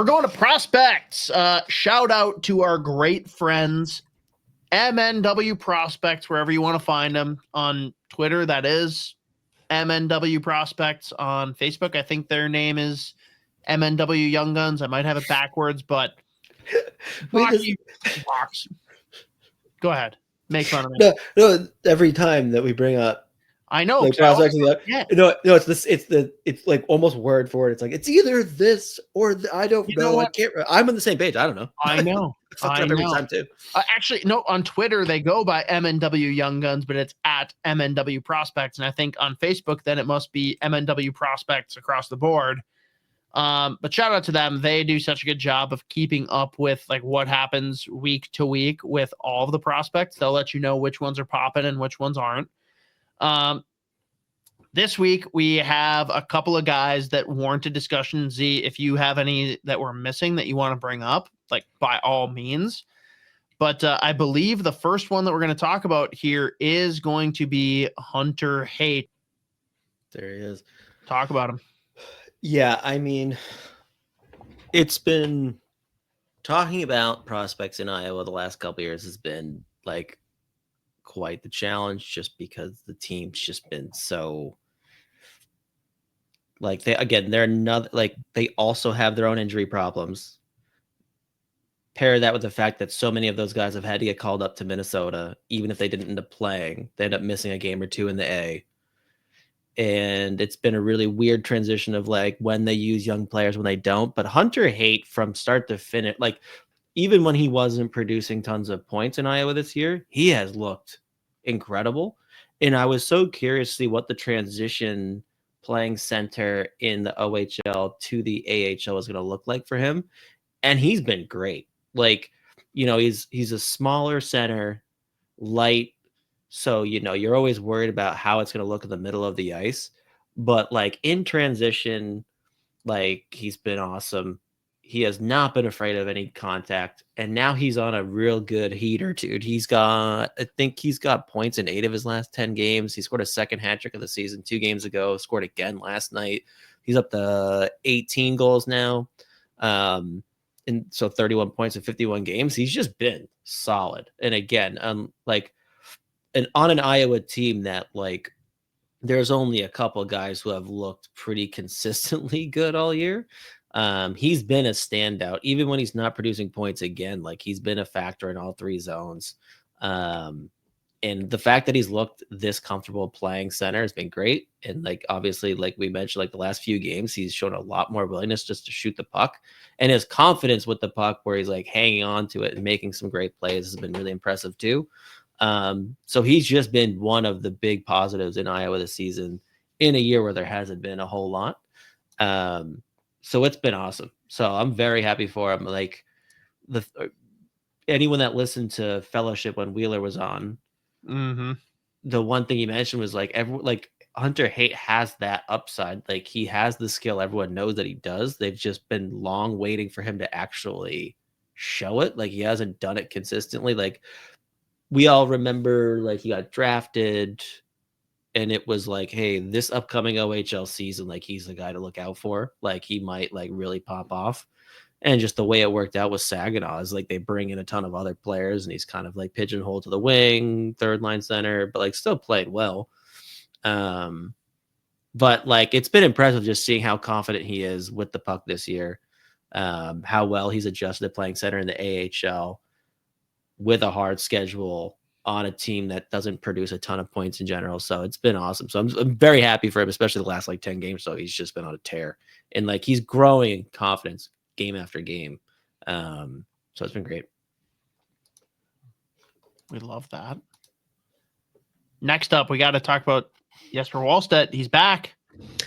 We're going to prospects. Shout out to our great friends, MNW Prospects, wherever you want to find them. On Twitter, that is MNW Prospects. On Facebook, I think their name is MNW Young Guns. I might have it backwards, but box. Go ahead. Make fun of me. No, every time that we bring up, I know. Like prospects, it's like almost word for word. It's like it's either this or I don't know. I can't. I'm on the same page. I don't know. I know. I know. Every time too. Actually, no. On Twitter, they go by MNW Young Guns, but it's at MNW Prospects, and I think on Facebook, then it must be MNW Prospects across the board. But shout out to them. They do such a good job of keeping up with like what happens week to week with all of the prospects. They'll let you know which ones are popping and which ones aren't. This week we have a couple of guys that warranted discussion. Z, if you have any that we're missing that you want to bring up, like by all means. But I believe the first one that we're going to talk about here is going to be Hunter Haight. There he is. Talk about him. Yeah, I mean, it's been talking about prospects in Iowa the last couple of years has been like quite the challenge, just because the team's just been so like they're not like they also have their own injury problems. Pair that with the fact that so many of those guys have had to get called up to Minnesota, even if they didn't end up playing, they end up missing a game or two in the A. And it's been a really weird transition of like when they use young players, when they don't. But Hunter Haight from start to finish, like even when he wasn't producing tons of points in Iowa this year, he has looked incredible. And I was so curious to see what the transition playing center in the OHL to the AHL is going to look like for him. And he's been great. Like, you know, he's a smaller center, light. So, you know, you're always worried about how it's going to look in the middle of the ice. But like in transition, like he's been awesome. He has not been afraid of any contact. And now he's on a real good heater, dude. I think he's got points in 8 of his last 10 games. He scored a second hat trick of the season 2 games ago, scored again last night. He's up to 18 goals now. And so 31 points in 51 games. He's just been solid. And again, and on an Iowa team that like there's only a couple guys who have looked pretty consistently good all year. He's been a standout, even when he's not producing points again. Like he's been a factor in all 3 zones. And the fact that he's looked this comfortable playing center has been great. And like, obviously, like we mentioned, like the last few games, he's shown a lot more willingness just to shoot the puck, and his confidence with the puck where he's like hanging on to it and making some great plays has been really impressive too. So he's just been one of the big positives in Iowa this season in a year where there hasn't been a whole lot. So it's been awesome. So I'm very happy for him. Like anyone that listened to Fellowship when Wheeler was on, the one thing he mentioned was like Hunter Haight has that upside. Like he has the skill. Everyone knows that he does. They've just been long waiting for him to actually show it. Like he hasn't done it consistently. Like we all remember, like he got drafted and it was like, hey, this upcoming OHL season, like he's the guy to look out for. Like he might like really pop off. And just the way it worked out with Saginaw is like they bring in a ton of other players and he's kind of like pigeonholed to the wing, third line center, but like still played well. But like it's been impressive just seeing how confident he is with the puck this year, how well he's adjusted to playing center in the AHL with a hard schedule on a team that doesn't produce a ton of points in general. So it's been awesome. So I'm very happy for him, especially the last like 10 games. So he's just been on a tear and like he's growing in confidence game after game. So it's been great. We love that. Next up, we got to talk about Jesper Wallstedt. He's back.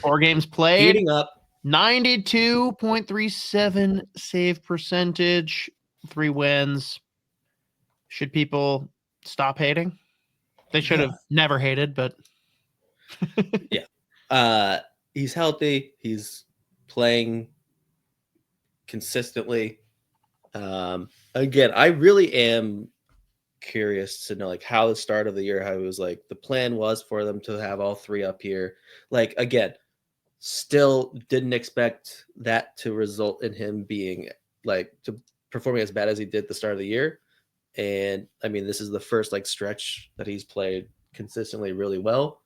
4 games played. Heating up. 92.37 save percentage. 3 wins. Should people stop hating? They should have never hated, but yeah. He's healthy. He's playing consistently. Again, I really am curious to know like how the start of the year, how it was like the plan was for them to have all 3 up here. Like again, Still didn't expect that to result in him being like to performing as bad as he did at the start of the year. And I mean, this is the first like stretch that he's played consistently really well.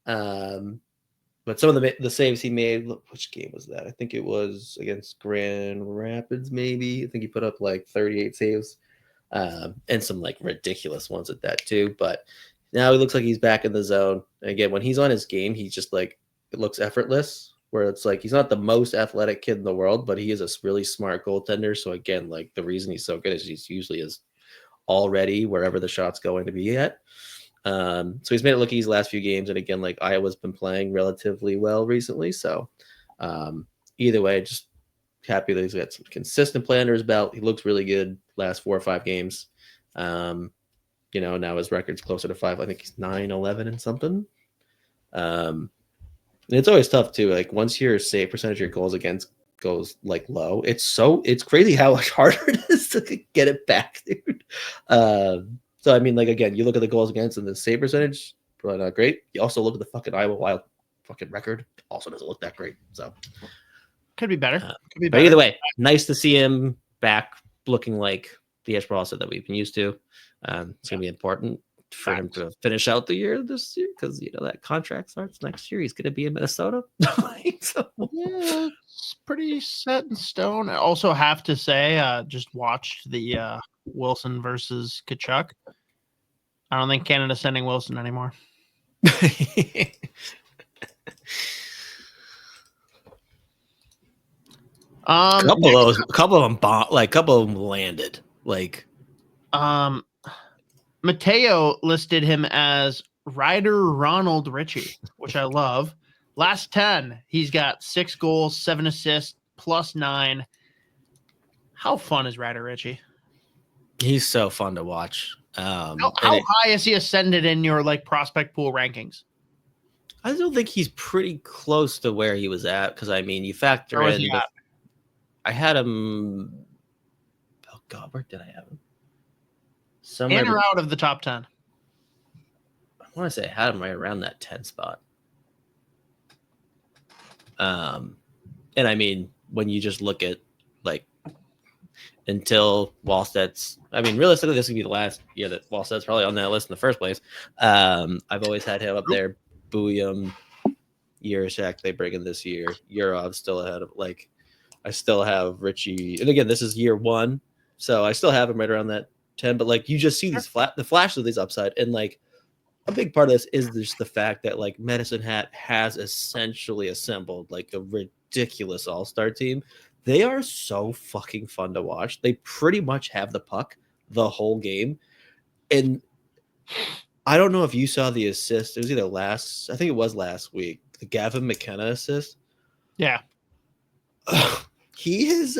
But some of the saves he made, look, which game was that? I think it was against Grand Rapids, maybe. I think he put up like 38 saves, and some like ridiculous ones at that too. But now he looks like he's back in the zone. And again, when he's on his game, he's just like, it looks effortless, where it's like he's not the most athletic kid in the world, but he is a really smart goaltender. So again, like the reason he's so good is he's usually is already wherever the shot's going to be at. So he's made it look easy last few games. And again, like Iowa's been playing relatively well recently. So either way, just happy that he's got some consistent play under his belt. He looks really good last 4 or 5 games. You know, now his record's closer to 5. I think he's 9-11 and something. And it's always tough too. Like once your save percentage of your goals against goes like low, it's crazy how much harder it is to get it back, dude. So I mean, like again, you look at the goals against and the save percentage, probably not great. You also look at the fucking Iowa Wild fucking record, also doesn't look that great. So could be better. But either way, nice to see him back looking like the Jesper Wallstedt that we've been used to. It's gonna be important for him to finish out the year this year because you know that contract starts next year. He's gonna be in Minnesota. So. Yeah, it's pretty set in stone. I also have to say, just watched the Wilson versus Kachuk. I don't think Canada's sending Wilson anymore. Couple of them landed. Like, Mateo listed him as Ryder Ritchie, which I love. Last 10, he's got 6 goals, 7 assists, +9. How fun is Ryder Ritchie? He's so fun to watch. How high is he ascended in your like prospect pool rankings? I still think he's pretty close to where he was at because I mean, you factor in. I had him. Oh God, where did I have him? Somewhere in or out of the top 10. I want to say I had him right around that 10 spot. And I mean, when you just look at like until Wallstedt's, I mean, realistically, this would be the last year that Wallstedt's probably on that list in the first place. I've always had him up there. Buyum, Yurashek, they bring in this year. Yurov still ahead of like, I still have Ritchie, and again, this is year 1, so I still have him right around that 10. But like, you just see these the flash of these upside, and like a big part of this is just the fact that like Medicine Hat has essentially assembled like a ridiculous all-star team. They are so fucking fun to watch. They pretty much have the puck the whole game. And I don't know if you saw the assist. It was either I think it was last week, the Gavin McKenna assist. Yeah. He is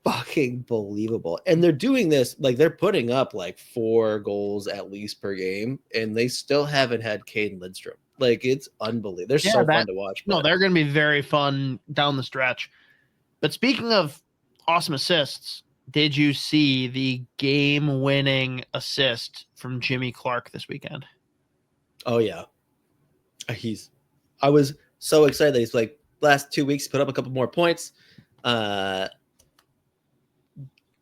fucking believable. And they're doing this, like they're putting up like 4 goals at least per game, and they still haven't had Caden Lidstrom. Like it's unbelievable. They're so fun to watch. No, they're going to be very fun down the stretch. But speaking of awesome assists, did you see the game-winning assist from Jimmy Clark this weekend? Oh yeah. I was so excited that he's like last 2 weeks put up a couple more points.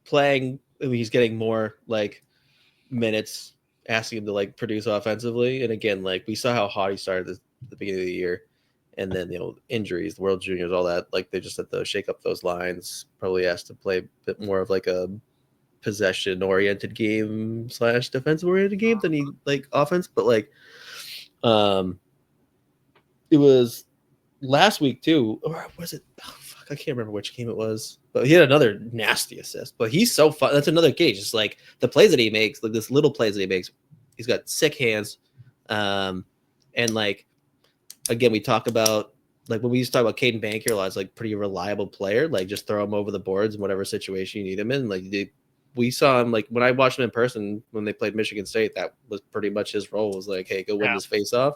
Playing, I mean, he's getting more like minutes, asking him to like produce offensively. And again, like we saw how hot he started at the beginning of the year, and then you know injuries, the World Juniors, all that. Like they just had to shake up those lines. Probably asked to play a bit more of like a possession-oriented game / defensive-oriented game than he like offense. But like, it was last week too, or was it? Oh, fuck, I can't remember which game it was. But he had another nasty assist. But he's so fun. That's another gauge. It's like the plays that he makes, like this little plays that he makes. He's got sick hands. And like, again, we talk about, like when we used to talk about Caden Bankier a lot, it's like pretty reliable player. Like just throw him over the boards in whatever situation you need him in. Like we saw him, like when I watched him in person when they played Michigan State, that was pretty much his role, was like, hey, go win this face off.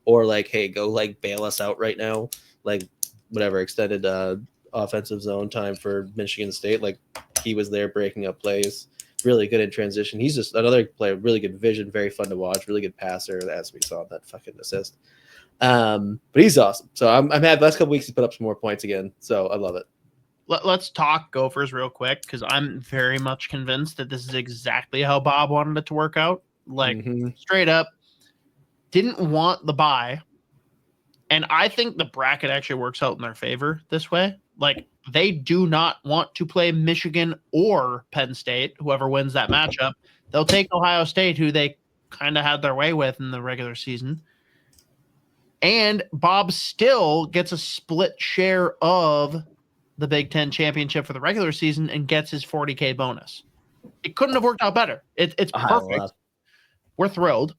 Or like, hey, go like bail us out right now. Like whatever, extended offensive zone time for Michigan State. Like he was there breaking up plays, really good in transition. He's just another player, really good vision, very fun to watch, really good passer, as we saw in that fucking assist. But he's awesome. So I'm happy. Last couple weeks he's put up some more points again. So I love it. Let's talk Gophers real quick because I'm very much convinced that this is exactly how Bob wanted it to work out. Like straight up, didn't want the bye. And I think the bracket actually works out in their favor this way. Like they do not want to play Michigan or Penn State, whoever wins that matchup. They'll take Ohio State, who they kind of had their way with in the regular season. And Bob still gets a split share of the Big Ten championship for the regular season and gets his $40K bonus. It couldn't have worked out better. It's perfect. We're thrilled.